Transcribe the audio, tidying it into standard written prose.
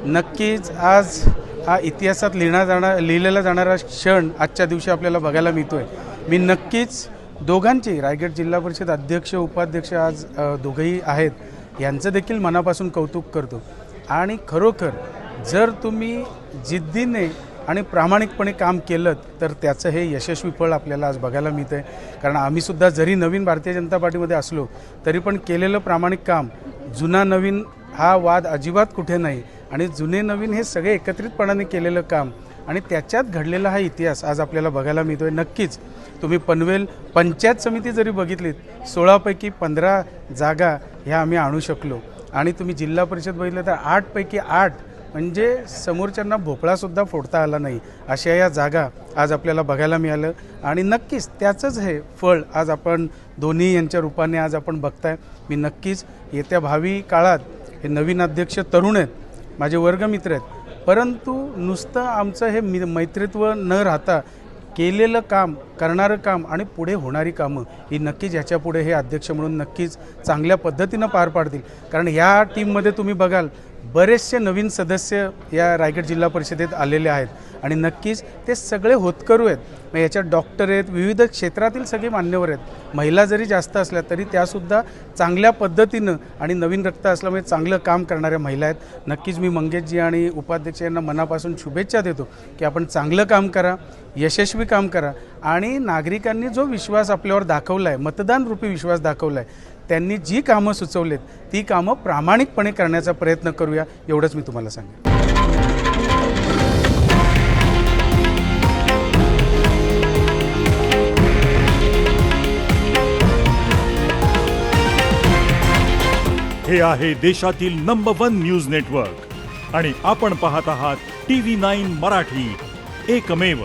नक्कीच आज हा इतिहासात लिहिलेला जाणारा क्षण आजच्या दिवशी आपल्याला बघायला मिळतोय। मी नक्कीच दोघांचे रायगड जिल्हा परिषद अध्यक्ष उपाध्यक्ष आज दोघेही आहेत यांचं देखील मनापासून कौतुक करतो। आणि खरोखर जर तुम्ही जिद्दीने आणि प्रामाणिकपणे काम केलं तर त्याचं हे यशस्वी फळ आपल्याला आज बघायला मिळतंय। कारण आम्हीसुद्धा जरी नवीन भारतीय जनता पार्टीमध्ये असलो तरी पण केलेलं प्रामाणिक काम, जुना नवीन हा वाद अजिबात कुठे नाही आणि जुने नवीन हे सगळे एकत्रितपणाने केलेलं काम आणि त्याच्यात घडलेला हा इतिहास आज आपल्याला बघायला मिळतोय। नक्कीच तुम्ही पनवेल पंचायत समिती जरी बघितलीत 16 पैकी 15 जागा ह्या आम्ही आणू शकलो आणि तुम्ही जिल्हा परिषद बघितलं तर 8 पैकी 8 म्हणजे समोरच्यांना भोपळासुद्धा फोडता आला नाही अशा या जागा आज आपल्याला बघायला मिळालं। आणि नक्कीच त्याचंच हे फळ आज आपण दोन्ही यांच्या रूपाने आज आपण बघताय। मी नक्कीच येत्या भावी काळात हे नवीन अध्यक्ष तरुण आहेत, माझे वर्गमित्र आहेत, परंतु नुसतं आमचं हे मैत्रीत्व न राहता केलेलं काम, करणारं काम आणि पुढे होणारी कामं ही नक्कीच ह्याच्यापुढे हे अध्यक्ष म्हणून नक्कीच चांगल्या पद्धतीनं पार पाडतील। कारण ह्या टीममध्ये तुम्ही बघाल बरेचसे नवीन सदस्य या रायगड जिल्हा परिषदेत आलेले आहेत आणि नक्कीच ते सगळे होतकरू आहेत। मग याच्यात डॉक्टर आहेत, विविध क्षेत्रातील सगळे मान्यवर आहेत, महिला जरी जास्त असल्या तरी त्यासुद्धा चांगल्या पद्धतीनं आणि नवीन रक्त असल्यामुळे चांगलं काम करणाऱ्या महिला आहेत। नक्कीच मी मंगेशजी आणि उपाध्यक्ष यांना मनापासून शुभेच्छा देतो की आपण चांगलं काम करा, यशस्वी काम करा आणि नागरिकांनी जो विश्वास आपल्यावर दाखवला आहे, मतदानरूपी विश्वास दाखवला आहे, त्यांनी जी कामं सुचवलेत ती कामं प्रामाणिकपणे करण्याचा प्रयत्न करूया एवढंच मी तुम्हाला सांगेन। हे आहे देशातील नंबर 1 न्यूज नेटवर्क आणि आपण पाहत आहात TV9 मराठी, एकमेव।